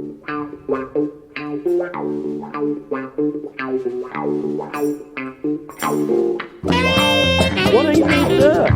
What evening, sir?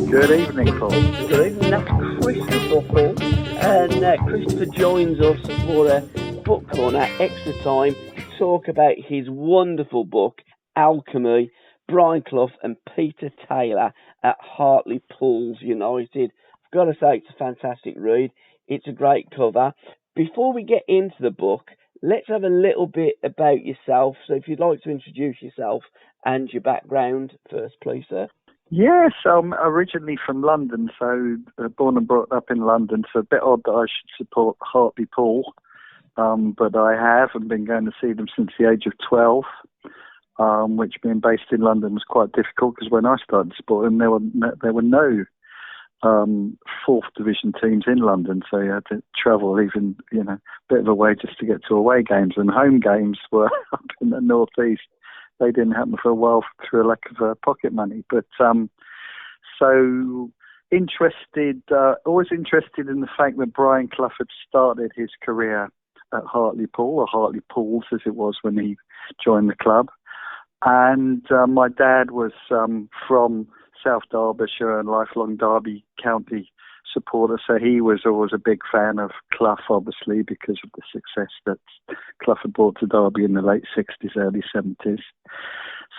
Good evening, Paul. Good evening. That's Christopher Hall. And Christopher joins us for a book corner, extra time, to talk about his wonderful book, Alchemy, Browne, Clough and Peter Taylor at Hartlepools United. I've got to say, it's a fantastic read. It's a great cover. Before we get into the book, let's have a little bit about yourself. So if you'd like to introduce yourself and your background first, please, sir. Yes, I'm originally from London, so born and brought up in London, so a bit odd that I should support Hartlepool, but I have and been going to see them since the age of 12, which being based in London was quite difficult because when I started supporting them, there were no fourth division teams in London, so you had to travel even, a bit of a way just to get to away games, and home games were up in the northeast. They didn't happen for a while through a lack of pocket money. But so interested, always interested in the fact that Browne Clough had started his career at Hartlepool, or Hartlepools as it was when he joined the club. And my dad was from South Derbyshire and lifelong Derby County supporter, so he was always a big fan of Clough, obviously, because of the success that Clough had brought to Derby in the late 60s, early 70s.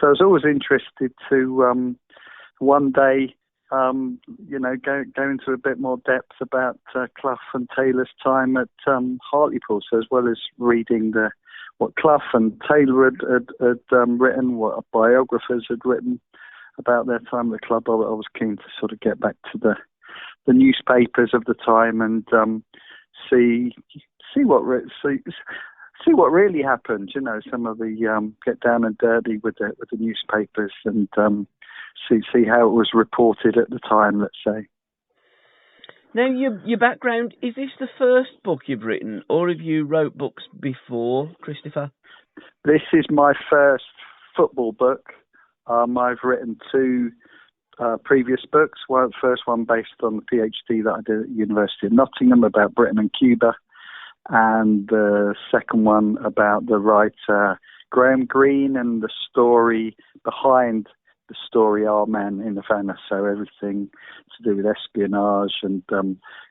So I was always interested to one day, go into a bit more depth about Clough and Taylor's time at Hartlepool. So as well as reading what Clough and Taylor had written, what biographers had written about their time at the club, I was keen to sort of get back to the newspapers of the time and see what really happened. Some of the get down and dirty with the newspapers and see how it was reported at the time. Let's say. Now, your background, is this the first book you've written, or have you wrote books before, Christopher? This is my first football book. I've written two previous books. The first one based on the PhD that I did at the University of Nottingham about Britain and Cuba, and the second one about the writer Graham Greene and the story behind the story Our Man in Havana. So everything to do with espionage and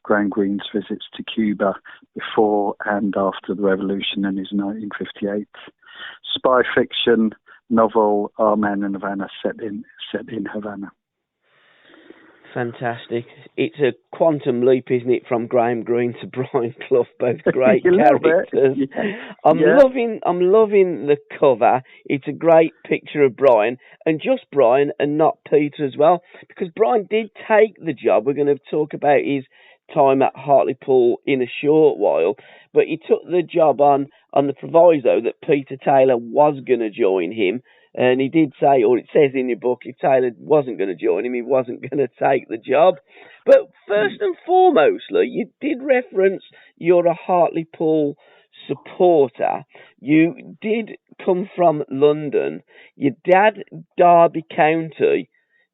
Graham Greene's visits to Cuba before and after the revolution and his 1958 spy fiction novel Our Man in Havana set in Havana. Fantastic. It's a quantum leap, isn't it, from Graham Greene to Browne Clough, both great characters. I'm loving the cover. It's a great picture of Browne, and just Browne and not Peter as well, because Browne did take the job. We're going to talk about his time at Hartlepool in a short while, but he took the job on the proviso that Peter Taylor was going to join him. And he did say, or it says in your book, if Taylor wasn't going to join him, he wasn't going to take the job. But first and foremostly, you did reference you're a Hartlepool supporter. You did come from London. Your dad, Derby County.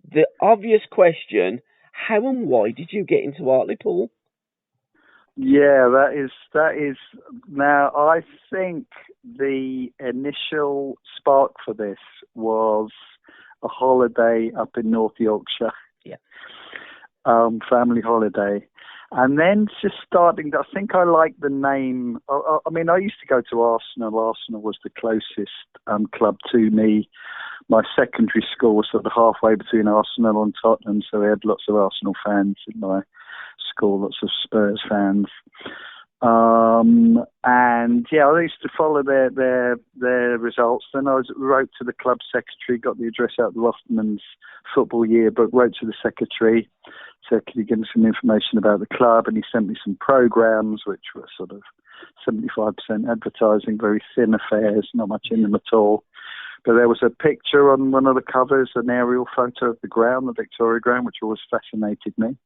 The obvious question, how and why did you get into Hartlepool? Yeah, that is. Now, I think the initial spark for this was a holiday up in North Yorkshire. Yeah. Family holiday. And then just starting, I think I like the name. I used to go to Arsenal. Arsenal was the closest club to me. My secondary school was sort of halfway between Arsenal and Tottenham, so we had lots of Arsenal fans in my school, lots of Spurs fans. And yeah, I used to follow their results. Then I wrote to the club secretary, got the address out of the Lofterman's football yearbook, wrote to the secretary, said, can you give me some information about the club? And he sent me some programs, which were sort of 75% advertising, very thin affairs, not much in them at all. But there was a picture on one of the covers, an aerial photo of the ground, the Victoria ground, which always fascinated me.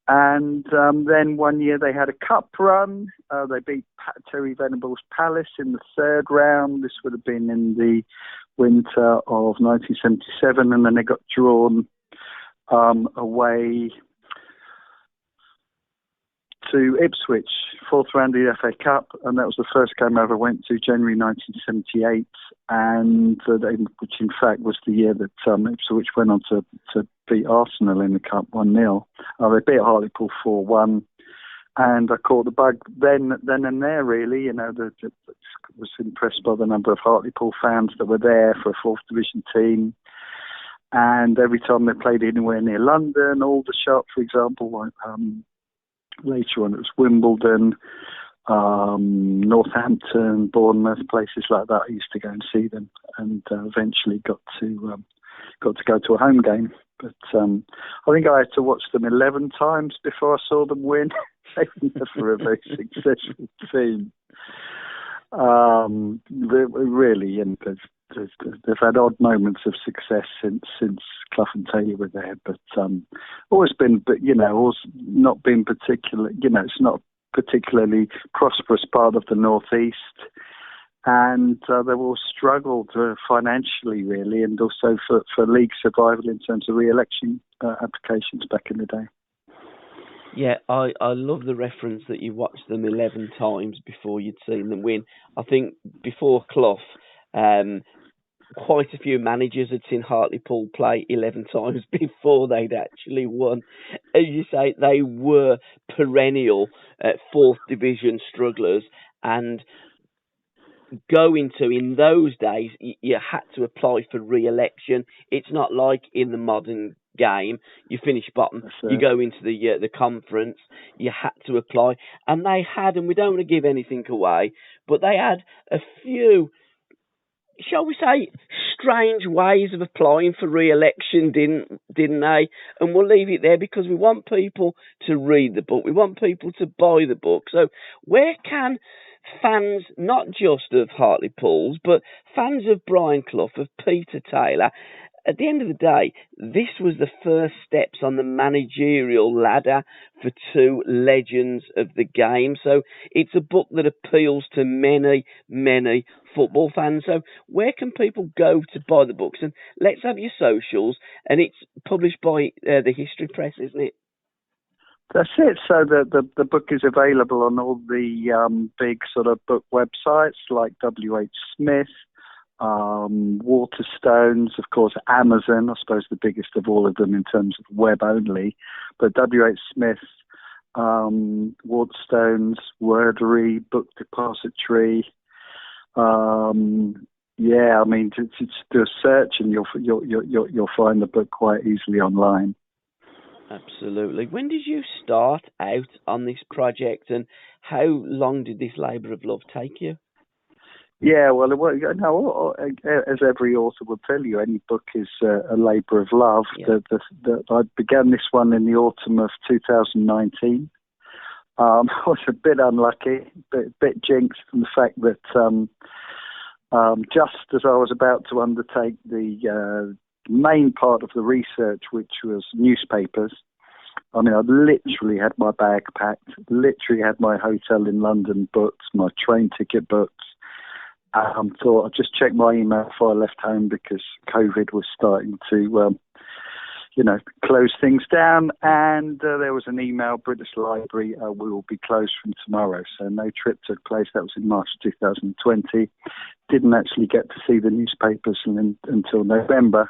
And then one year they had a cup run. They beat Terry Venables Palace in the third round. This would have been in the winter of 1977. And then they got drawn away to Ipswich, fourth round of the FA Cup, and that was the first game I ever went to, January 1978, and which in fact was the year that Ipswich went on to beat Arsenal in the Cup 1-0. They beat Hartlepool 4-1, and I caught the bug then and there, really. Was impressed by the number of Hartlepool fans that were there for a fourth division team. And every time they played anywhere near London, Aldershot, for example, later on it was Wimbledon, Northampton, Bournemouth, places like that. I used to go and see them, and eventually got to go to a home game. But I think I had to watch them 11 times before I saw them win. They were never a very successful team. Really, and they've had odd moments of success since Clough and Taylor were there, but always not been particular. It's not a particularly prosperous part of the northeast, and they've all struggled financially, really, and also for league survival in terms of re-election applications back in the day. Yeah, I love the reference that you watched them 11 times before you'd seen them win. I think before Clough, quite a few managers had seen Hartlepool play 11 times before they'd actually won. As you say, they were perennial fourth division strugglers, and in those days, you had to apply for re-election. It's not like in the modern game, you finish bottom, you go into the conference, you had to apply, and they had, and we don't want to give anything away, but they had a few, shall we say, strange ways of applying for re-election, didn't they? And we'll leave it there because we want people to read the book, we want people to buy the book. So where can fans, not just of Hartlepools, but fans of Brian Clough, of Peter Taylor, at the end of the day, this was the first steps on the managerial ladder for two legends of the game. So it's a book that appeals to many, many football fans. So where can people go to buy the books? And let's have your socials. And it's published by the History Press, isn't it? That's it. So the book is available on all the big sort of book websites like WH Smith, Waterstones, of course, Amazon, I suppose the biggest of all of them in terms of web only, but WH Smith, Waterstones, Wordery, Book Depository. Just do a search and you'll find the book quite easily online. Absolutely. When did you start out on this project, and how long did this labour of love take you? Yeah, well, as every author will tell you, any book is a labour of love. Yeah. I began this one in the autumn of 2019. I was a bit unlucky, bit jinxed from the fact that just as I was about to undertake the main part of the research, which was newspapers, I literally had my bag packed, literally had my hotel in London booked, my train ticket booked. Thought I'd just check my email before I left home because COVID was starting to, close things down. And there was an email, British Library, we will be closed from tomorrow. So no trip took place. That was in March 2020. Didn't actually get to see the newspapers until November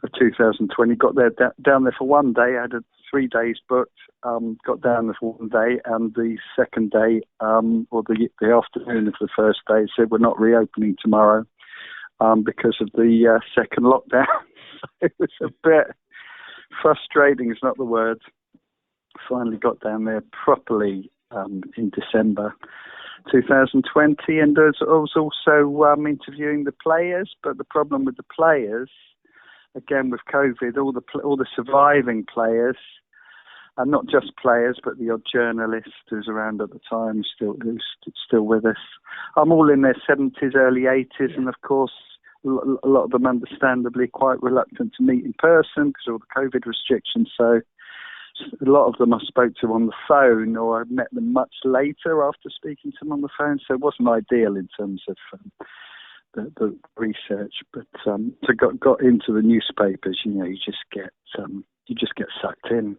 of 2020. Got there down there for one day. I had 3 days booked. Got down there for one day, and the second day, or the afternoon of the first day, said we're not reopening tomorrow because of the second lockdown. So it was a bit frustrating, is not the word. Finally got down there properly in December 2020, and I was also interviewing the players. But the problem with the players, again with COVID, all the surviving players, and not just players, but the odd journalist who's around at the time, who's still with us. I'm all in their 70s, early 80s, and of course, a lot of them understandably quite reluctant to meet in person because of all the COVID restrictions. So a lot of them I spoke to on the phone, or I met them much later after speaking to them on the phone. So it wasn't ideal in terms of the research. But got into the newspapers, you just get sucked in,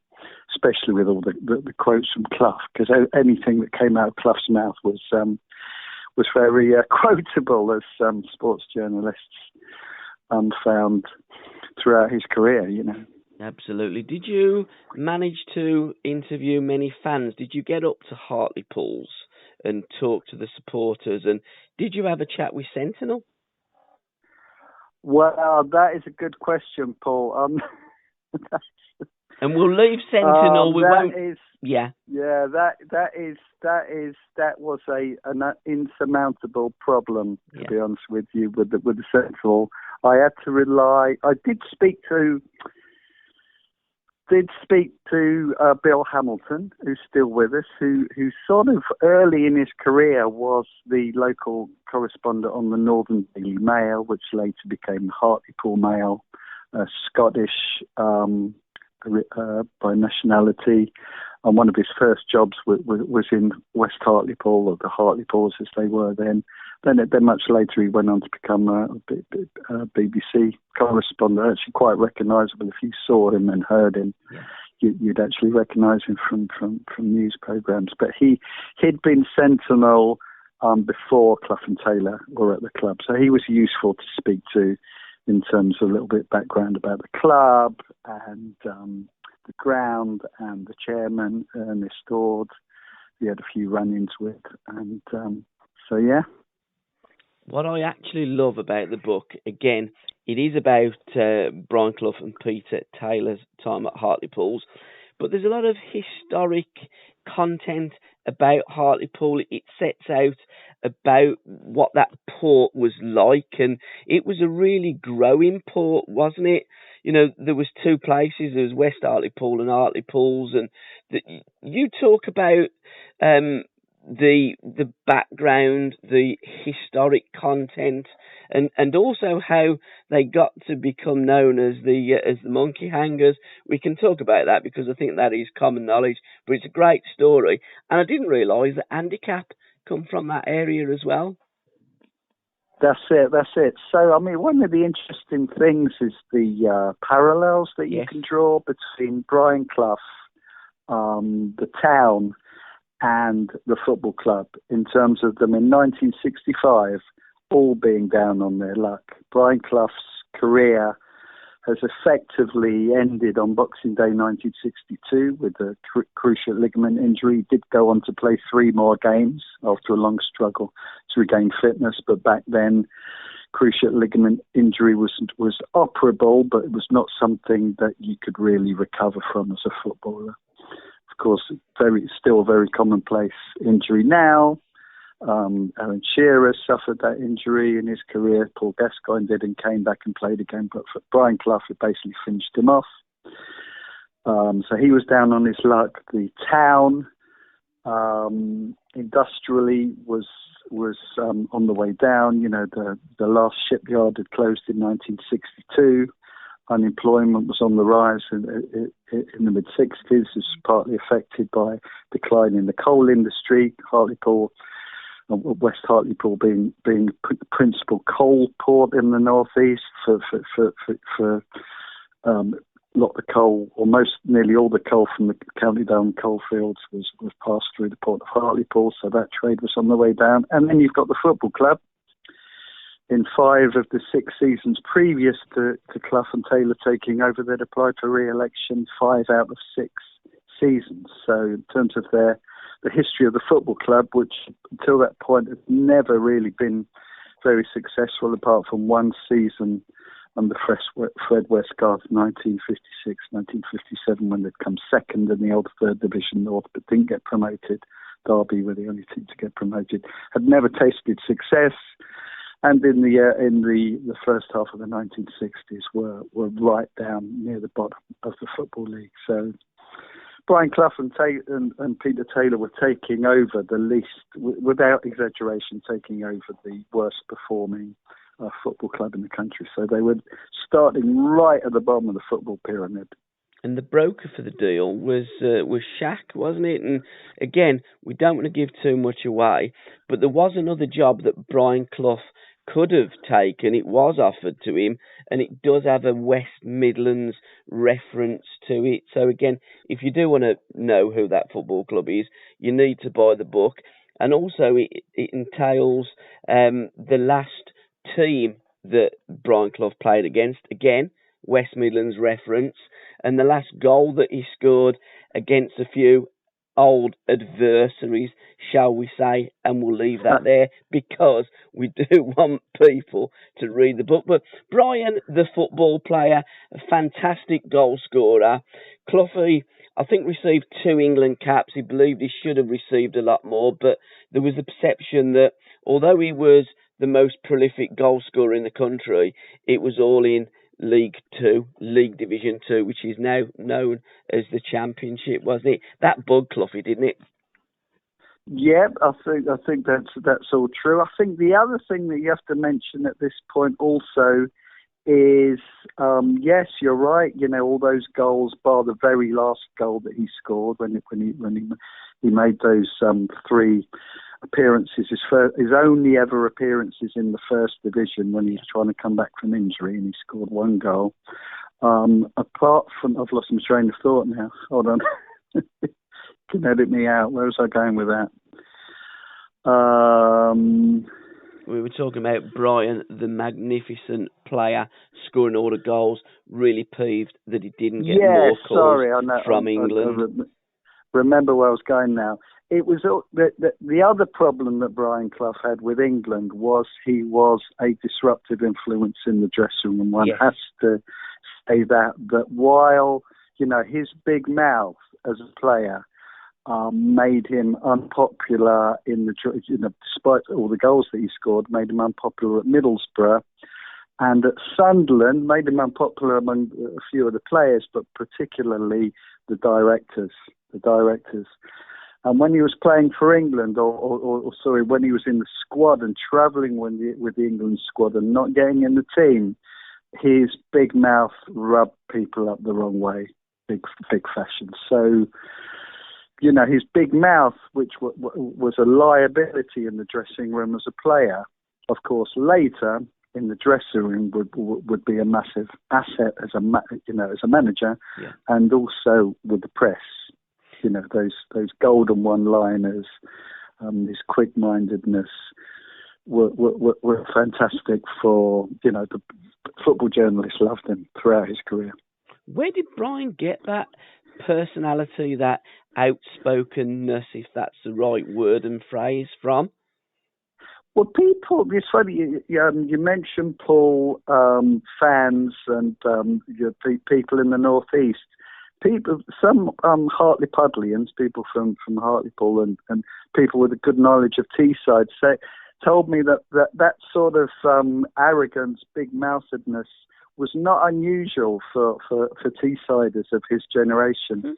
especially with all the quotes from Clough, because anything that came out of Clough's mouth was very quotable, as sports journalists found throughout his career. Absolutely. Did you manage to interview many fans? Did you get up to Hartlepools and talk to the supporters? And did you have a chat with Sentinel? Well, that is a good question, Paul. And we'll leave Sentinel. We won't. Yeah. That was an insurmountable problem, to be honest with you, with the Sentinel. I had to rely. I did speak to Bill Hamilton, who's still with us, who sort of early in his career was the local correspondent on the Northern Daily Mail, which later became the Hartlepool Mail, Scottish by nationality. And one of his first jobs was in West Hartlepool, or the Hartlepools as they were then. Then much later he went on to become a BBC correspondent, actually quite recognisable. If you saw him and heard him, you'd actually recognise him from news programmes. But he'd been Sentinel before Clough and Taylor were at the club, so he was useful to speak to in terms of a little bit background about the club and the ground and the chairman, Ernest Ord. He had a few run-ins with, and so yeah. What I actually love about the book, again, it is about Browne, Clough and Peter Taylor's time at Hartlepools, but there's a lot of historic content about Hartlepool. It sets out about what that port was like, and it was a really growing port, wasn't it? There was two places. There was West Hartlepool and Hartlepools, and you talk about the background, the historic content, and also how they got to become known as the monkey hangers. We can talk about that because I think that is common knowledge, but it's a great story. And I didn't realise that handicap come from that area as well. That's it. So, one of the interesting things is the parallels that you can draw between Browne, Clough, the town, and the football club, in terms of them in 1965 all being down on their luck. Browne Clough's career has effectively ended on Boxing Day 1962 with a cruciate ligament injury. He did go on to play 3 more games after a long struggle to regain fitness, but back then cruciate ligament injury was operable, but it was not something that you could really recover from as a footballer. Of course, still a very commonplace injury now. Alan Shearer suffered that injury in his career. Paul Gascoigne did, and came back and played again. But for Browne Clough, it basically finished him off. So he was down on his luck. The town, industrially, was on the way down. The last shipyard had closed in 1962. Unemployment was on the rise in the mid-60s. It was partly affected by decline in the coal industry. Hartlepool, West Hartlepool being the principal coal port in the northeast for a lot of the coal, or nearly all the coal from the County Down coalfields was passed through the port of Hartlepool, so that trade was on the way down. And then you've got the football club. In 5 of the 6 seasons previous to Clough and Taylor taking over, they'd applied for re-election 5 out of 6 seasons. So in terms of the history of the football club, which until that point had never really been very successful, apart from one season under Fred Westgarth, 1956, 1957, when they'd come second in the old 3rd Division North, but didn't get promoted. Derby were the only team to get promoted. Had never tasted success. And in the first half of the 1960s were right down near the bottom of the Football League. So Browne Clough and Peter Taylor were taking over the least, without exaggeration, taking over the worst performing football club in the country. So they were starting right at the bottom of the football pyramid. And the broker for the deal was Shack, wasn't it? And again, we don't want to give too much away, but there was another job that Browne Clough could have taken. It was offered to him, and it does have a West Midlands reference to it. So again, if you do want to know who that football club is, you need to buy the book. And also, it entails the last team that Brian Clough played against. Again, West Midlands reference, and the last goal that he scored against a few old adversaries, shall we say, and we'll leave that there because we do want people to read the book. But Brian, the football player, a fantastic goal scorer. Cloughy, I think, received 2 England caps. He believed he should have received a lot more, but there was a perception that although he was the most prolific goal scorer in the country, it was all in League Division 2, which is now known as the Championship, wasn't it? That bugged Cloughy, didn't it? Yeah, I think that's all true. I think the other thing that you have to mention at this point also is, yes, you're right. You know, all those goals, bar the very last goal that he scored when he made those 3 appearances, his only ever appearances in the first division when he was trying to come back from injury, and he scored 1 goal. Apart from, I've lost my train of thought now. Hold on. Can edit me out. Where was I going with that? We were talking about Brian, the magnificent player, scoring all the goals. Really peeved that he didn't get more calls from England. Remember where I was going now. It was the other problem that Brian Clough had with England was he was a disruptive influence in the dressing room. One has to say that while, you know, his big mouth as a player made him unpopular despite all the goals that he scored, made him unpopular at Middlesbrough, and at Sunderland made him unpopular among a few of the players, but particularly the directors. And when he was playing for England, when he was in the squad and travelling with the England squad and not getting in the team, his big mouth rubbed people up the wrong way, big fashion. So, you know, his big mouth, which was a liability in the dressing room as a player, of course, later in the dressing room would be a massive asset as a manager, and also with the press. You know, those golden one-liners, this quick-mindedness were fantastic for, you know, the football journalists loved him throughout his career. Where did Brian get that personality, that outspokenness, if that's the right word and phrase, from? Well, it's funny, you mentioned, Paul, fans and people in the Northeast. Some Hartlepudlians, people from Hartlepool and people with a good knowledge of Teesside told me that sort of arrogance, big-mouthedness was not unusual for Teessiders of his generation.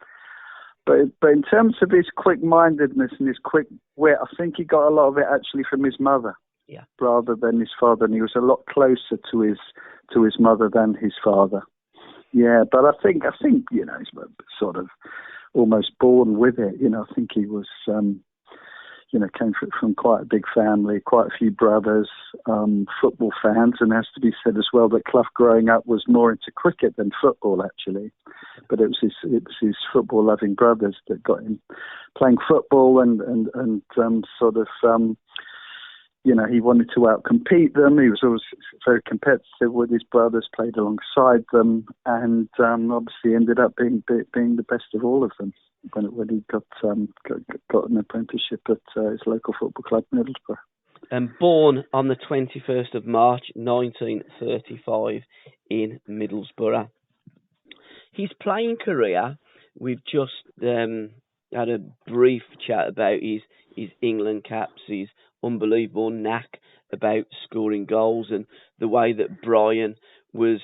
But in terms of his quick-mindedness and his quick wit, I think he got a lot of it actually from his mother, rather than his father, and he was a lot closer to his mother than his father. Yeah, but I think you know, he's sort of almost born with it. You know, I think he was, you know, came from quite a big family, quite a few brothers, football fans, and it has to be said as well that Clough growing up was more into cricket than football actually. But it was his football-loving brothers that got him playing football and sort of. You know, he wanted to outcompete them. He was always very competitive with his brothers, played alongside them, and obviously ended up being the best of all of them when he got an apprenticeship at his local football club, Middlesbrough. And born on the 21st of March, 1935 in Middlesbrough. His playing career, we've just had a brief chat about his England caps, his unbelievable knack about scoring goals, and the way that Brian was,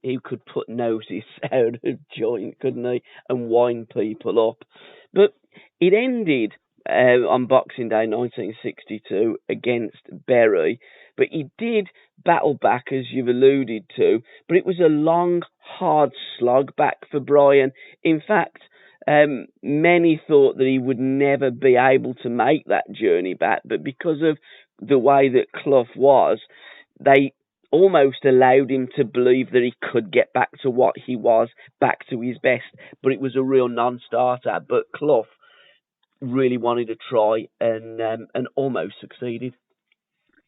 he could put noses out of joint, couldn't he, and wind people up. But it ended on Boxing Day 1962 against Bury, but he did battle back, as you've alluded to, but it was a long, hard slog back for Brian. In fact, many thought that he would never be able to make that journey back, but because of the way that Clough was, they almost allowed him to believe that he could get back to what he was, back to his best, but it was a real non-starter. But Clough really wanted to try and almost succeeded.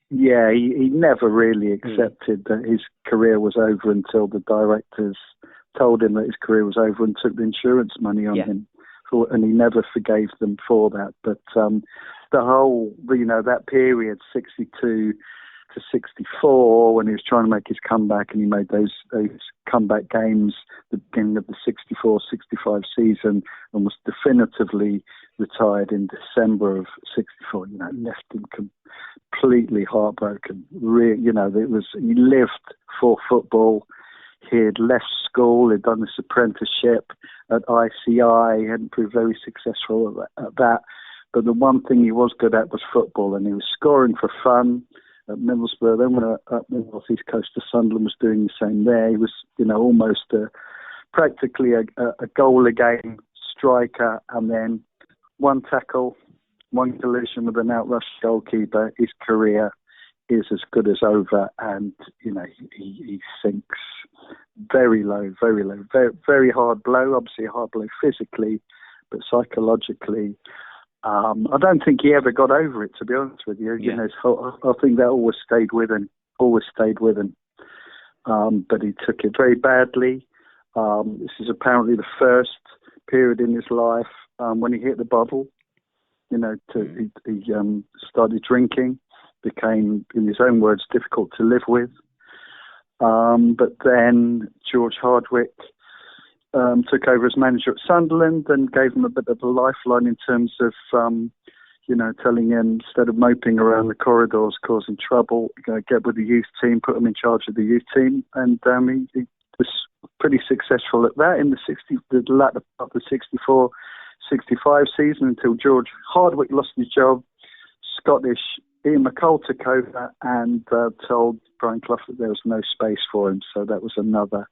Yeah, he never really accepted that his career was over until the directors told him that his career was over and took the insurance money on him, and he never forgave them for that. But the whole, that period, 62 to 64, when he was trying to make his comeback, and he made those comeback games, the beginning of the 64-65 season, and was definitively retired in December of 64. Left him completely heartbroken. He lived for football. He had left school. He'd done this apprenticeship at ICI. He hadn't proved very successful at that. But the one thing he was good at was football, and he was scoring for fun at Middlesbrough. Then when up the north east coast of Sunderland was doing the same there, he was, almost practically a goal a game striker, and then one tackle, one collision with an outrush goalkeeper. His career is as good as over, and he sinks very low, very low, very, very hard blow. Obviously a hard blow physically, but psychologically, I don't think he ever got over it, to be honest with you. I think that always stayed with him. But he took it very badly. This is apparently the first period in his life when he hit the bottle. He started drinking, became, in his own words, difficult to live with. But then George Hardwick took over as manager at Sunderland and gave him a bit of a lifeline in terms of, telling him, instead of moping around the corridors causing trouble, get with the youth team, put him in charge of the youth team. And he was pretty successful at that in the latter part of the 64-65 season, until George Hardwick lost his job. Scottish Ian McCall took over and told Brian Clough that there was no space for him. So that was another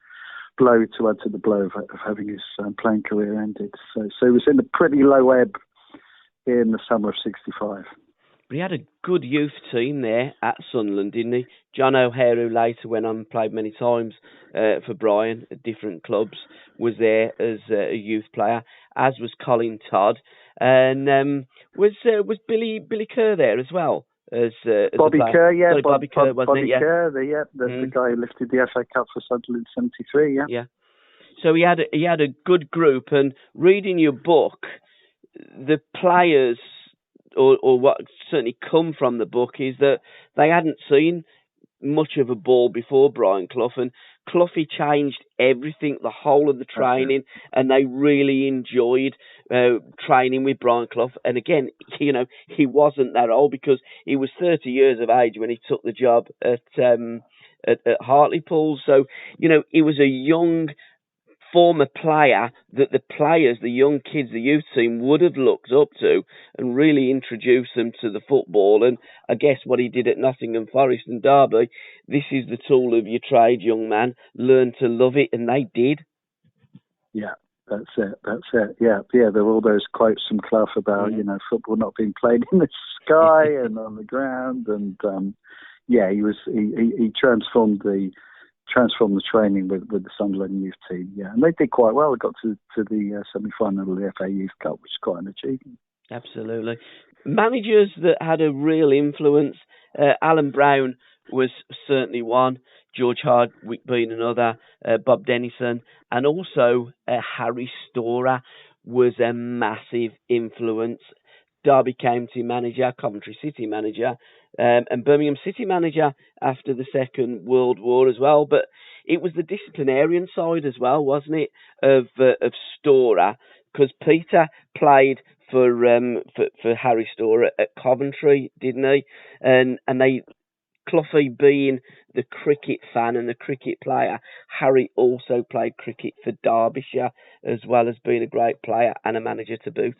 blow to add to the blow of having his playing career ended. So he was in a pretty low ebb in the summer of 65. But he had a good youth team there at Sunderland, didn't he? John O'Hare, who later went on and played many times for Browne at different clubs, was there as a youth player, as was Colin Todd. And was Billy Kerr there as well? As Bobby Kerr, yeah. Sorry, Bobby Kerr, wasn't Bobby it? Yeah. Kerr, the guy who lifted the FA Cup for Sunderland in 73, yeah. Yeah. So he had a good group, and reading your book, the players, or what certainly come from the book, is that they hadn't seen much of a ball before Brian Clough, and Clough changed everything, the whole of the training, and they really enjoyed training with Brian Clough. And again, he wasn't that old, because he was 30 years of age when he took the job at Hartlepools. So, he was a young former player that the players, the young kids, the youth team would have looked up to and really introduced them to the football. And I guess what he did at Nottingham Forest and Derby, this is the tool of your trade, young man. Learn to love it, and they did. Yeah, that's it. Yeah. There were all those quotes from Clough about, football not being played in the sky and on the ground. And he transformed the training with the Sunderland youth team, and they did quite well. They got to the semi-final of the FA Youth Cup, which is quite an achievement. Absolutely. Managers that had a real influence, Alan Browne was certainly one, George Hardwick being another, Bob Dennison, and also Harry Storer was a massive influence. Derby County manager, Coventry City manager, and Birmingham City manager after the Second World War as well. But it was the disciplinarian side as well, wasn't it, of Storer? Because Peter played for Harry Storer at Coventry, didn't he? And they, Clough being the cricket fan and the cricket player, Harry also played cricket for Derbyshire, as well as being a great player and a manager to boot.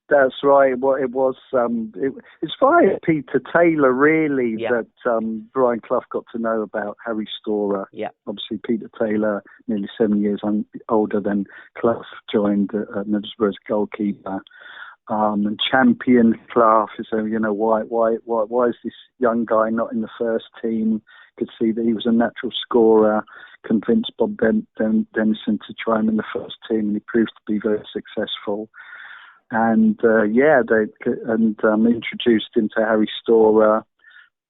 That's right. Well, it's via Peter Taylor, really, that Brian Clough got to know about Harry Storer. Yeah. Obviously, Peter Taylor, nearly 7 years older than Clough, joined Middlesbrough as goalkeeper. and championed Clough. So, why is this young guy not in the first team? Could see that he was a natural scorer, convinced Bob Dennison to try him in the first team, and he proved to be very successful. And introduced him to Harry Storer,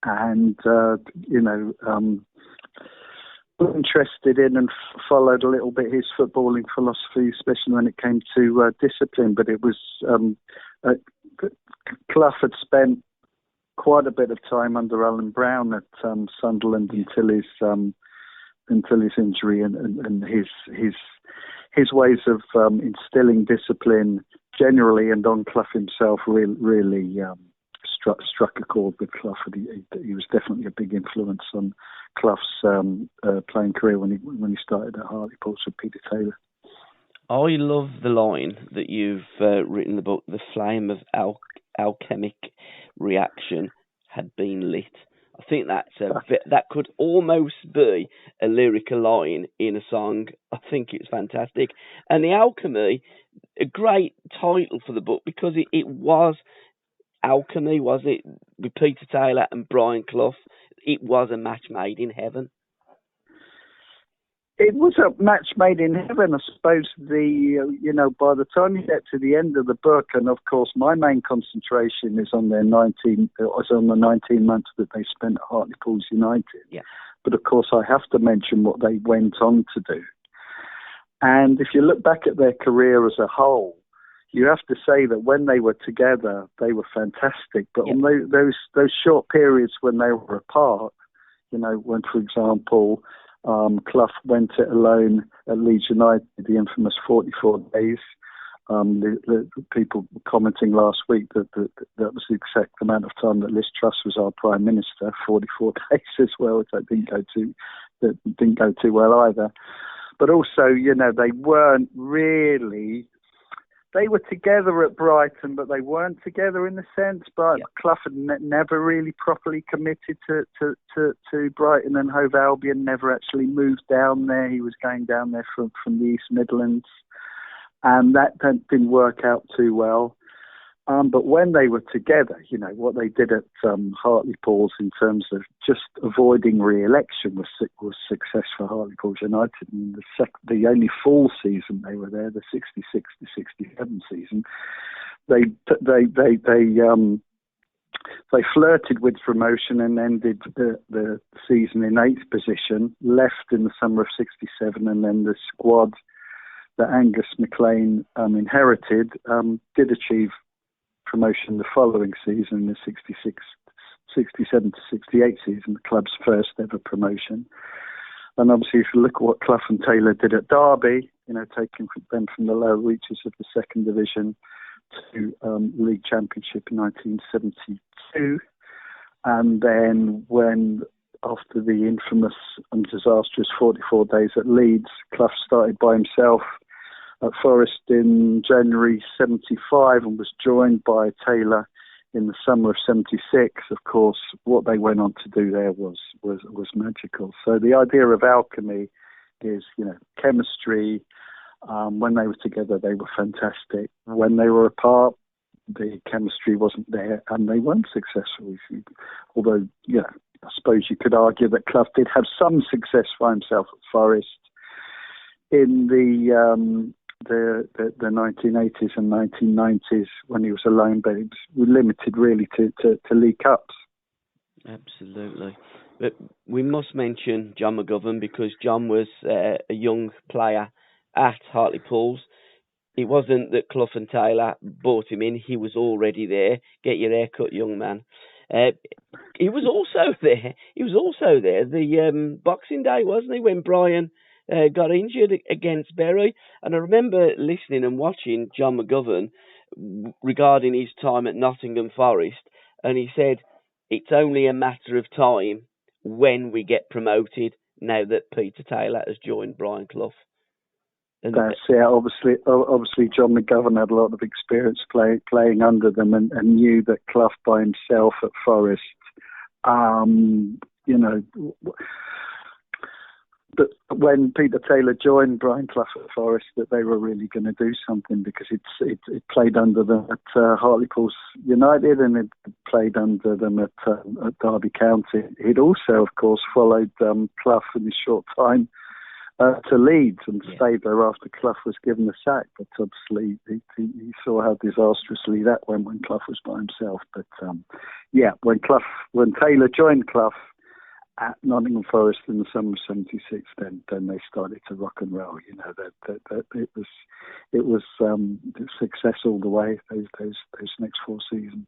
and interested in and followed a little bit his footballing philosophy, especially when it came to discipline. But it was Clough had spent quite a bit of time under Alan Browne at Sunderland until his injury, and his ways of instilling discipline generally and on Clough himself really struck a chord with Clough. He was definitely a big influence on Clough's playing career when he started at Hartlepools with Peter Taylor. I love the line that you've written in the book, "The flame of alchemic reaction had been lit." I think that could almost be a lyrical line in a song. I think it's fantastic. And the Alchemy, a great title for the book, because it was alchemy, was it? With Peter Taylor and Brian Clough, it was a match made in heaven. It was a match made in heaven, I suppose. By the time you get to the end of the book, and of course my main concentration is on the 19 months that they spent at Hartlepools United. Yeah. But of course I have to mention what they went on to do. And if you look back at their career as a whole, you have to say that when they were together, they were fantastic. But on those short periods when they were apart, when, for example, Clough went it alone at Leeds United, the infamous 44 days. The people were commenting last week that was the exact amount of time that Liz Truss was our Prime Minister, 44 days as well, which didn't go too well either. But also, they weren't really. They were together at Brighton, but they weren't together in the sense. But Clough had never really properly committed to Brighton and Hove Albion, never actually moved down there. He was going down there from the East Midlands. And that didn't work out too well. But when they were together, what they did at Hartlepools in terms of just avoiding re-election was success for Hartlepools United. And the only full season they were there, the 66-67 season, they flirted with promotion and ended the season in 8th position, left in the summer of 67, and then the squad that Angus MacLean inherited did achieve promotion the following season, the 67 to 68 season, the club's first ever promotion. And obviously, if you look at what Clough and Taylor did at Derby, taking them from the lower reaches of the second division to League Championship in 1972, and then after the infamous and disastrous 44 days at Leeds, Clough started by himself at Forest in January 75 and was joined by Taylor in the summer of 76. Of course, what they went on to do there was magical. So the idea of alchemy is, chemistry. When they were together, they were fantastic. When they were apart, the chemistry wasn't there and they weren't successful. Although, I suppose you could argue that Clough did have some success for himself at Forest in the 1980s and 1990s when he was alone, but it was limited really to League Cups. Absolutely. But we must mention John McGovern, because John was a young player at Hartlepools. It wasn't that Clough and Taylor brought him in. He was already there. Get your hair cut, young man. He was also there. The Boxing Day, wasn't he, when Brian got injured against Bury? And I remember listening and watching John McGovern regarding his time at Nottingham Forest, and he said, it's only a matter of time when we get promoted, now that Peter Taylor has joined Brian Clough. Obviously John McGovern had a lot of experience playing under them and knew that Clough by himself at Forest, but when Peter Taylor joined Brian Clough at Forest, that they were really going to do something, because it played under them at Hartlepools United, and it played under them at Derby County. He'd also, of course, followed Clough in his short time to Leeds and stayed there after Clough was given the sack. But obviously, he saw how disastrously that went when Clough was by himself. But when Taylor joined Clough at Nottingham Forest in the summer of '76, then they started to rock and roll. You know, that it was success all the way those next 4 seasons.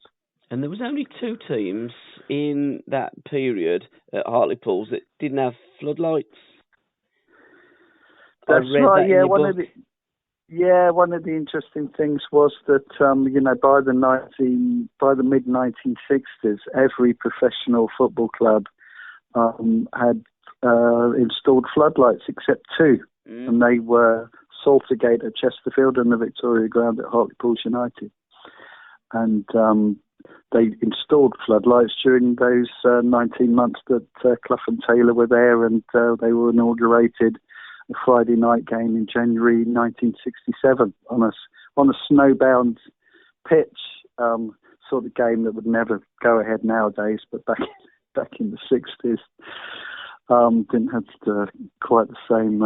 And there was only 2 teams in that period at Hartlepools that didn't have floodlights. That's right. Yeah, one of the interesting things was that by the mid 1960s, every professional football club had installed floodlights except 2, and they were Saltergate at Chesterfield and the Victoria Ground at Hartlepools United. And they installed floodlights during those 19 months that Clough and Taylor were there, and they were inaugurated a Friday night game in January 1967 on a snowbound pitch, sort of game that would never go ahead nowadays, but back in the 60s didn't have quite the same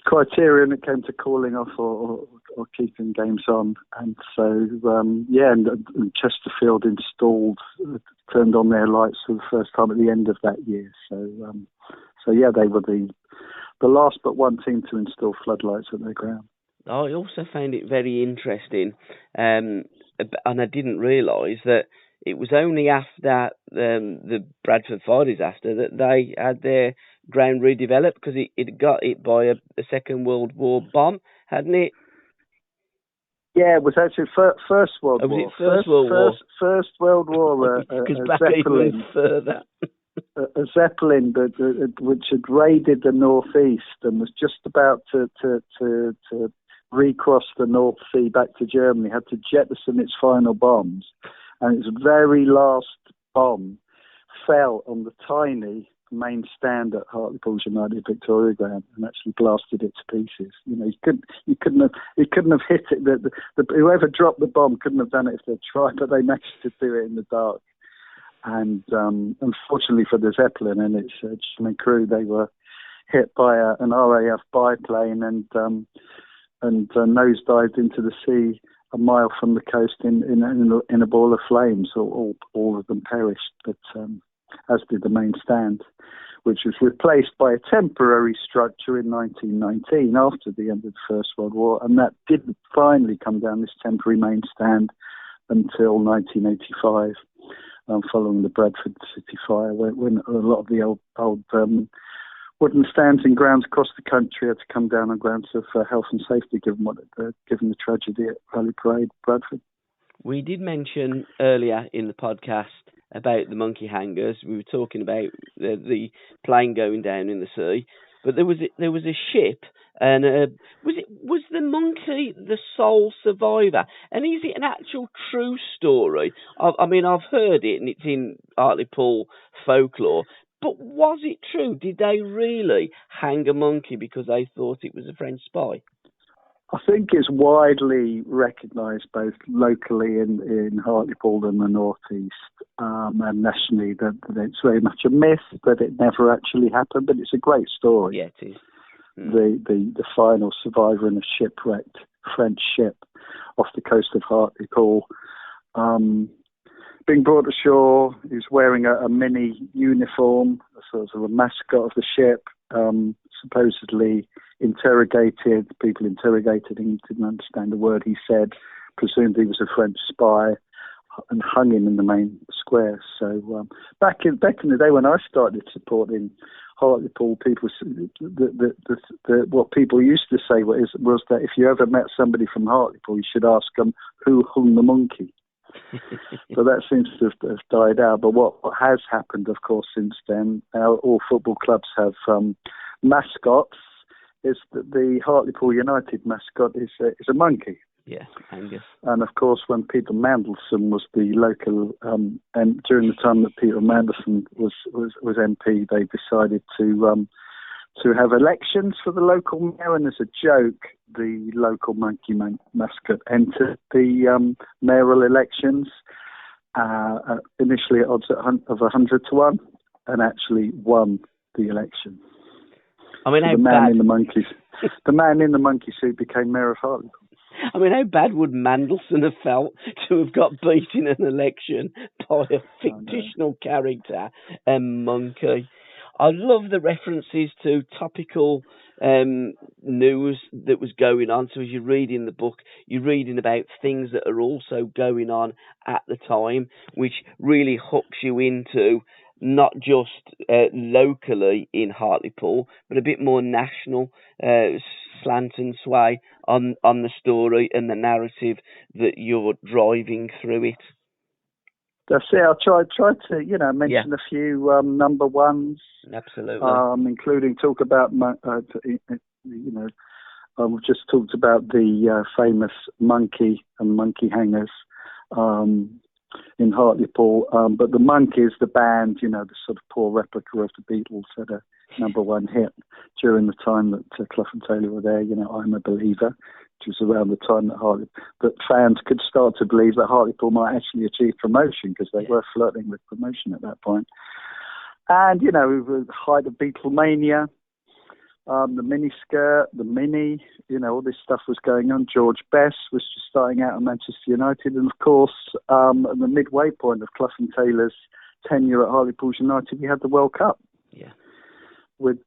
criteria when it came to calling off or keeping games on. And so and Chesterfield turned on their lights for the first time at the end of that year. So they were the last but one team to install floodlights at their ground. I also found it very interesting, and I didn't realise that it was only after the Bradford fire disaster that they had their ground redeveloped, because it got hit by a Second World War bomb, hadn't it? Yeah, it was actually First World War. Was it First World War? First World War. Because back even further. A Zeppelin which had raided the northeast and was just about to recross the North Sea back to Germany, had to jettison its final bombs, and its very last bomb fell on the tiny main stand at Hartlepools United Victoria Ground and actually blasted it to pieces. You know, he couldn't have hit it. Whoever dropped the bomb couldn't have done it if they'd tried, but they managed to do it in the dark. And unfortunately for the Zeppelin and its crew, they were hit by an RAF biplane and nosedived into the sea a mile from the coast in a ball of flames. All of them perished, but as did the main stand, which was replaced by a temporary structure in 1919 after the end of the First World War, and that didn't finally come down, this temporary main stand, until 1985. Following the Bradford City fire, when a lot of the old wooden stands in grounds across the country had to come down on grounds of health and safety, given the tragedy at Rally Parade, Bradford. We did mention earlier in the podcast about the monkey hangers. We were talking about the plane going down in the sea, but there was a ship. And was the monkey the sole survivor? And is it an actual true story? I mean, I've heard it, and it's in Hartlepool folklore. But was it true? Did they really hang a monkey because they thought it was a French spy? I think it's widely recognised both locally in Hartlepool and the North East, and nationally, that it's very much a myth, that it never actually happened. But it's a great story. Yeah, it is. The final survivor in a shipwrecked French ship off the coast of Hartlepool, being brought ashore. He was wearing a mini uniform, sort of a mascot of the ship, supposedly interrogated. People interrogated him, didn't understand a word he said, presumed he was a French spy, and hung him in the main square. So back in the day when I started supporting Hartlepool, people, what people used to say was that if you ever met somebody from Hartlepool, you should ask them who hung the monkey. So that seems to have died out. But what has happened, of course, since then, all football clubs have mascots. Is that the Hartlepool United mascot is a monkey. Yeah, Angus. And of course, when Peter Mandelson was the local, and during the time that Peter Mandelson was MP, they decided to to have elections for the local mayor, and as a joke, the local monkey mascot entered the mayoral elections, initially at odds of 100 to 1, and actually won the election. I mean, so the man in the monkey suit became mayor of Hartlepool. I mean, how bad would Mandelson have felt to have got beat in an election by a fictional character, a monkey? I love the references to topical news that was going on. So as you're reading the book, you're reading about things that are also going on at the time, which really hooks you into not just locally in Hartlepool, but a bit more national slant and sway on the story and the narrative that you're driving through it. That's it. I tried to, mention a few number ones. Absolutely. Including talk about, we've just talked about the famous monkey and monkey hangers in Hartlepool. But the Monkeys, the band, the sort of poor replica of the Beatles, had a number one hit during the time that Clough and Taylor were there. I'm a Believer, which was around the time that fans could start to believe that Hartlepool might actually achieve promotion, because they were flirting with promotion at that point. And, the height of Beatlemania, the miniskirt, the mini, all this stuff was going on. George Best was just starting out at Manchester United. And, of course, at the midway point of Clough and Taylor's tenure at Hartlepools United, we had the World Cup. Yeah. With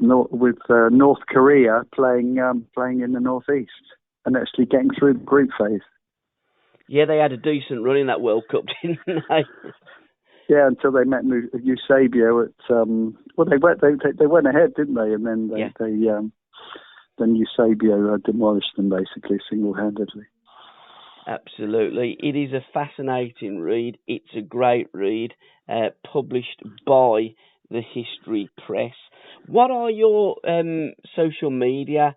North Korea playing in the northeast and actually getting through the group phase. Yeah, they had a decent run in that World Cup, didn't they? Yeah, until they met Eusebio at they went ahead, didn't they? And then then Eusebio demolished them basically single-handedly. Absolutely, it is a fascinating read. It's a great read, published by the History Press. What are your social media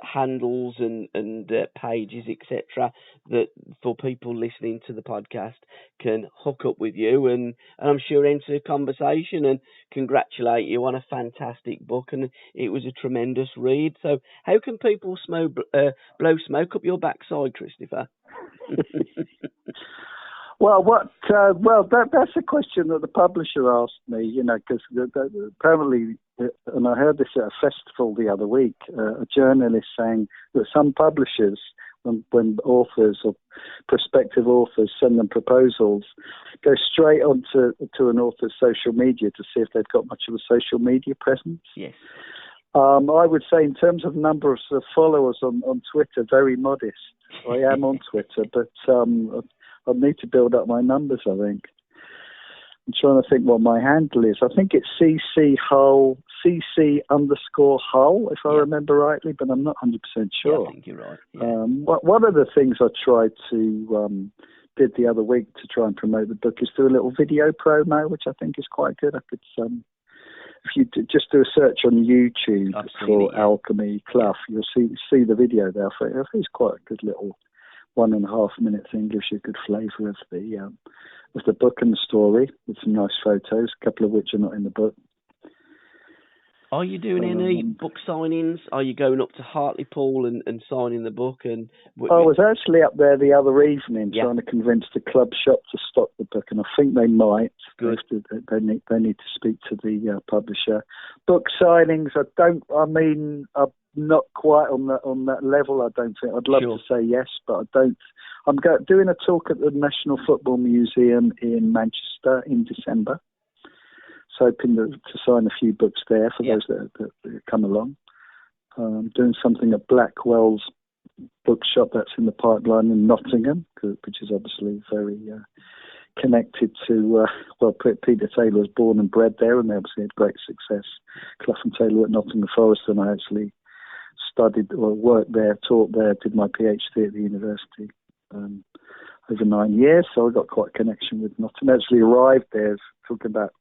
handles and pages, etc., that for people listening to the podcast can hook up with you and I'm sure enter a conversation and congratulate you on a fantastic book? And it was a tremendous read. So how can people blow smoke up your backside, Christopher? Well, that's a question that the publisher asked me, because apparently, and I heard this at a festival the other week, a journalist saying that some publishers, when authors or prospective authors send them proposals, go straight onto an author's social media to see if they've got much of a social media presence. Yes. I would say in terms of number of followers on Twitter, very modest. I am on Twitter, but I need to build up my numbers, I think. I'm trying to think what my handle is. I think it's CC Hull, CC _ Hull, if I remember rightly, but I'm not 100% sure. Yeah, I think you're right. Yeah. One of the things I tried to did the other week to try and promote the book is do a little video promo, which I think is quite good. I could, if you just do a search on YouTube for Alchemy Clough, you'll see the video there. I think it's quite a good little 1.5 minute thing, gives you a good flavour of the book and the story, with some nice photos, a couple of which are not in the book. Are you doing any book signings? Are you going up to Hartlepool and signing the book? And I was actually up there the other evening trying to convince the club shop to stock the book, and I think they might. Good. They need to speak to the publisher. Book signings, I'm not quite on that level. I don't think. I'd love to say yes, but I don't. I'm doing a talk at the National Football Museum in Manchester in December. So hoping to sign a few books there for those that come along. Doing something at Blackwell's bookshop that's in the pipeline in Nottingham, which is obviously very connected to, Peter Taylor was born and bred there, and they obviously had great success. Clough and Taylor at Nottingham Forest, and I actually studied or worked there, taught there, did my PhD at the university over 9 years, so I got quite a connection with Nottingham. Actually arrived there talking about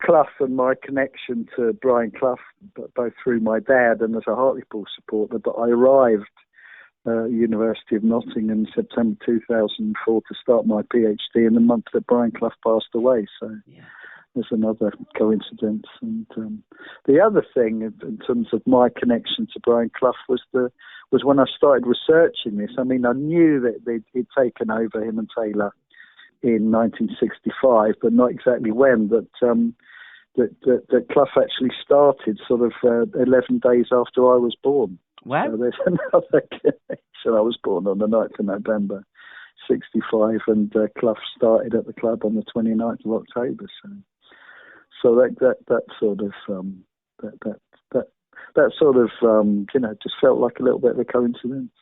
Clough and my connection to Brian Clough, both through my dad and as a Hartlepool supporter. But I arrived at University of Nottingham in September 2004 to start my PhD in the month that Brian Clough passed away. So there's another coincidence. And the other thing, in terms of my connection to Brian Clough, was when I started researching this. I mean, I knew that he'd taken over, him and Taylor, in 1965, but not exactly when. That Clough actually started sort of 11 days after I was born. Wow. So there's another connection. I was born on the 9th of November, 65, and Clough started at the club on the 29th of October. So that sort of just felt like a little bit of a coincidence.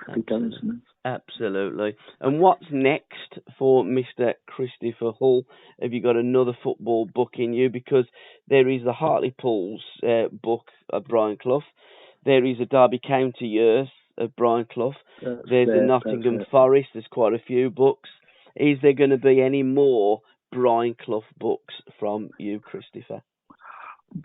Happy coincidence. Absolutely. And what's next for Mr. Christopher Hull? Have you got another football book in you? Because there is the Hartlepools book of Brian Clough. There is a Derby County Years of Brian Clough. There's a Nottingham Forest. There's quite a few books. Is there going to be any more Brian Clough books from you, Christopher?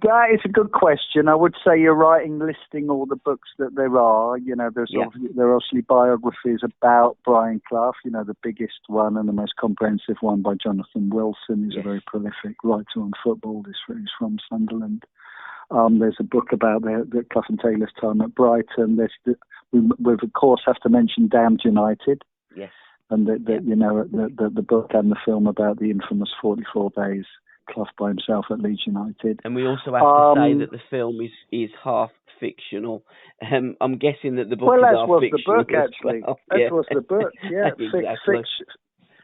That is a good question. I would say you're right in listing all the books that there are. You know, there are obviously biographies about Brian Clough. You know, the biggest one and the most comprehensive one by Jonathan Wilson. He's a very prolific writer on football. He's from Sunderland. There's a book about the Clough and Taylor's time at Brighton. We of course have to mention Damned United. Yes. And the book and the film about the infamous 44 days Clough by himself at Leeds United. And we also have to say that the film is half fictional. I'm guessing that the book is half fictional. That was the book, yeah. Exactly.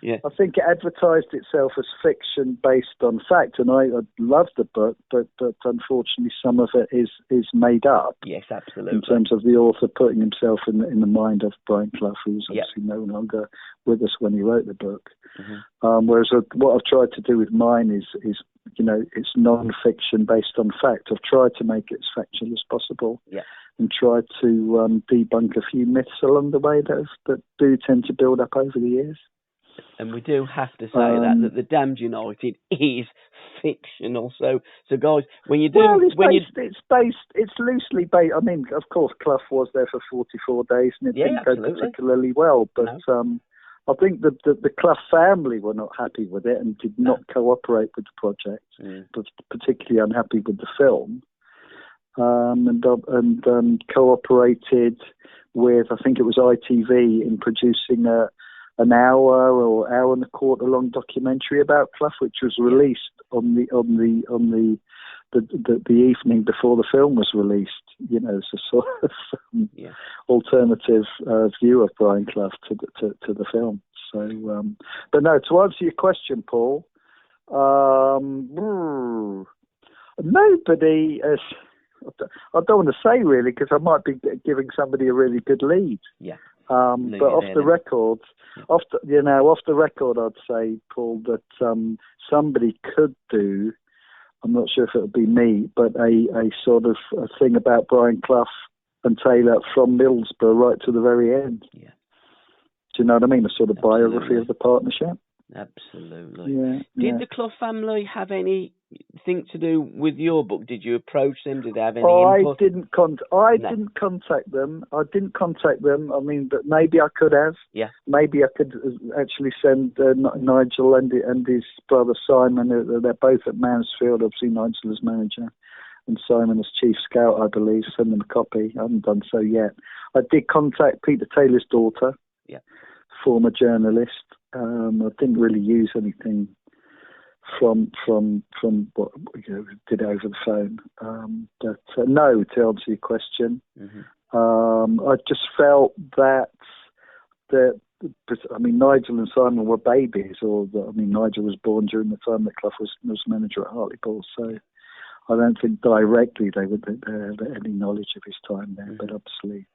Yeah. I think it advertised itself as fiction based on fact, and I love the book, but unfortunately some of it is made up. Yes, absolutely. In terms of the author putting himself in the mind of Brian Clough, who's obviously no longer with us when he wrote the book. Mm-hmm. Whereas what I've tried to do with mine is it's non-fiction based on fact. I've tried to make it as factual as possible. Yeah. And try to debunk a few myths along the way that do tend to build up over the years. And we do have to say that the Damned United is fictional. So guys, when you do, it's loosely based. I mean, of course, Clough was there for 44 days, and it didn't go particularly well. But I think the Clough family were not happy with it and did not cooperate with the project. But particularly unhappy with the film, and cooperated with, I think it was ITV, in producing an hour and a quarter long documentary about Clough, which was released on the evening before the film was released. You know, it's a sort of alternative view of Brian Clough to the film. So, but no, to answer your question, Paul, nobody has. I don't want to say really, because I might be giving somebody a really good lead. Yeah. But off the record, I'd say, Paul, that somebody could do. I'm not sure if it would be me, but a sort of a thing about Brian Clough and Taylor from Middlesbrough right to the very end. Yeah. Do you know what I mean? A sort of biography of the partnership. Absolutely. Yeah, Did the Clough family have anything to do with your book? Did you approach them? Did they have any input? I didn't contact them. I mean, but maybe I could have. Yeah. Maybe I could actually send Nigel and his brother Simon. They're both at Mansfield. Obviously, Nigel as manager and Simon as chief scout, I believe. Send them a copy. I haven't done so yet. I did contact Peter Taylor's daughter. Yeah. Former journalist. I didn't really use anything from what we did over the phone. But no, to answer your question, I just felt that Nigel and Simon were babies, Nigel was born during the time that Clough was manager at Hartlepools, so I don't think directly they would have any knowledge of his time there. But obviously,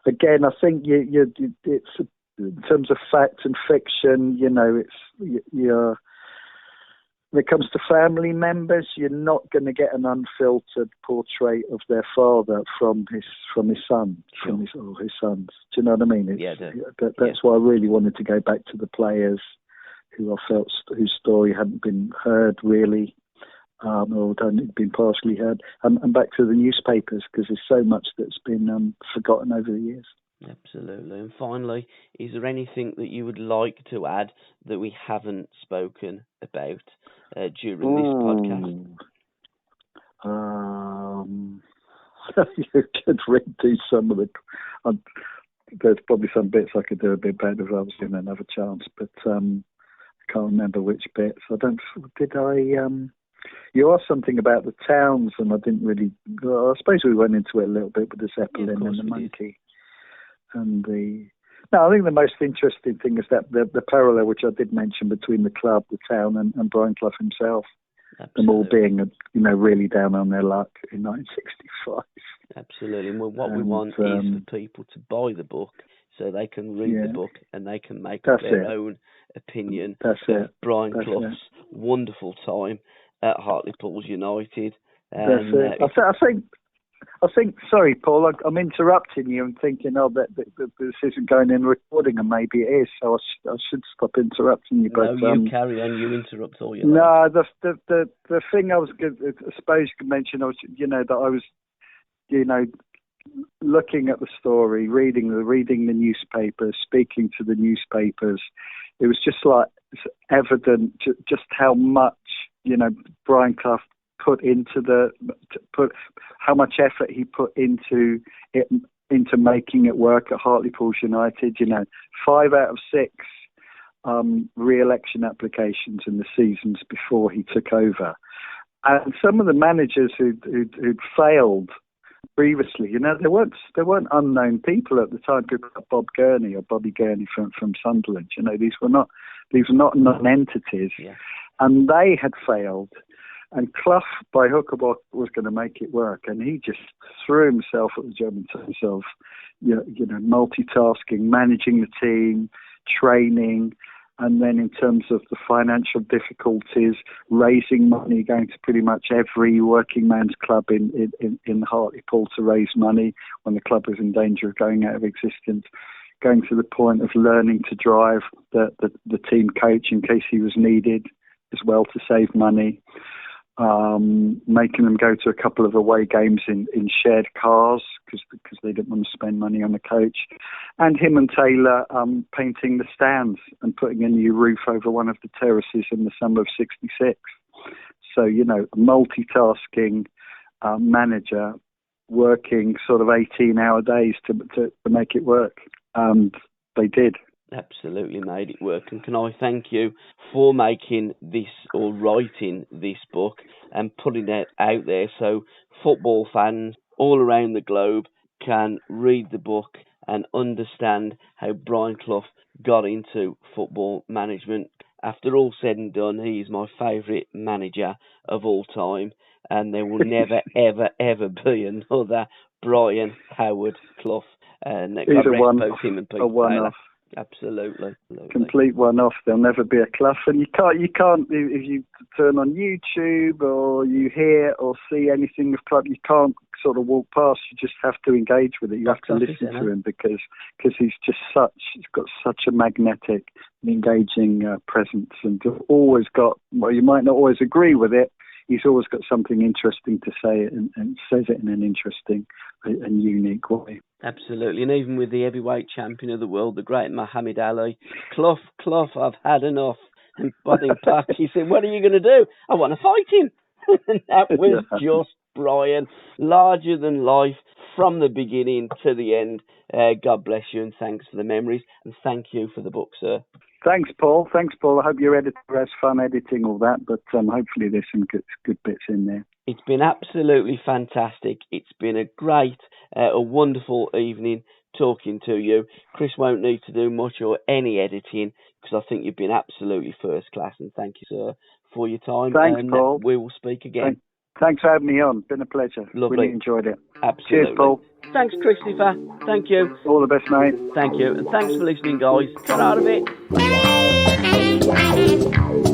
again, I think it's in terms of fact and fiction, when it comes to family members, you're not going to get an unfiltered portrait of their father from his sons. Do you know what I mean? That's why I really wanted to go back to the players who I felt whose story hadn't been heard really, or hadn't been partially heard, and back to the newspapers, because there's so much that's been forgotten over the years. Absolutely. And finally, is there anything that you would like to add that we haven't spoken about during this podcast? You could redo some of the. There's probably some bits I could do a bit better if I was given another chance, but I can't remember which bits. You asked something about the towns, and I didn't really. I suppose we went into it a little bit with the Zeppelin and the monkey, and the. No, I think the most interesting thing is that the parallel, which I did mention, between the club, the town, and Brian Clough himself. Absolutely. Them all being, really down on their luck in 1965. Absolutely. And what we want is for people to buy the book so they can read the book and they can make up their own opinion of Brian Clough's wonderful time at Hartlepools United. And, I think. Sorry, Paul. I'm interrupting you and thinking, that this isn't going in recording, and maybe it is. So I should stop interrupting you. No, you carry on. You interrupt all your life. The thing I suppose you could mention was, that I was, looking at the story, reading the newspapers, speaking to the newspapers. It was just like evident just how much Brian Clough put how much effort he put into it, into making it work at Hartlepools United. 5 out of 6 re-election applications in the seasons before he took over, and some of the managers who'd failed previously, there weren't unknown people at the time. People like Bob Gurney or Bobby Gurney from Sunderland. These were not non-entities, and they had failed. And Clough, by hook or by crook, was going to make it work, and he just threw himself at the job in terms of, multitasking, managing the team, training, and then in terms of the financial difficulties, raising money, going to pretty much every working man's club in Hartlepool to raise money when the club was in danger of going out of existence, going to the point of learning to drive the team coach in case he was needed as well to save money. Making them go to a couple of away games in shared cars because they didn't want to spend money on the coach, and him and Taylor painting the stands and putting a new roof over one of the terraces in the summer of '66. So a multitasking manager working sort of 18-hour days to make it work, and they did. Absolutely made it work. And can I thank you for making this or writing this book and putting it out there so football fans all around the globe can read the book and understand how Brian Clough got into football management. After all said and done, he is my favourite manager of all time, and there will never, ever, ever be another Brian Howard Clough. And he's a one-off. Absolutely. Complete one-off. There'll never be a Clough, and you can't if you turn on YouTube or you hear or see anything of Clough, you can't sort of walk past. You just have to engage with it. You have to listen to him because he's got such a magnetic and engaging presence, and always got. Well, you might not always agree with it. He's always got something interesting to say, and says it in an interesting and unique way. Absolutely, and even with the heavyweight champion of the world, the great Muhammad Ali, Clough, I've had enough. And Bodding Park, he said, "What are you going to do? I want to fight him." And that was just Brian, larger than life from the beginning to the end. God bless you, and thanks for the memories, and thank you for the book, sir. Thanks, Paul. I hope your editor has fun editing all that, but hopefully there's some good bits in there. It's been absolutely fantastic. It's been a great, a wonderful evening talking to you. Chris won't need to do much or any editing because I think you've been absolutely first class, and thank you, sir, for your time. Thanks, Paul. We will speak again. Thanks for having me on. Been a pleasure. Lovely. Really enjoyed it. Absolutely. Cheers, Paul. Thanks, Christopher. Thank you. All the best, mate. Thank you. And thanks for listening, guys. Get out of it.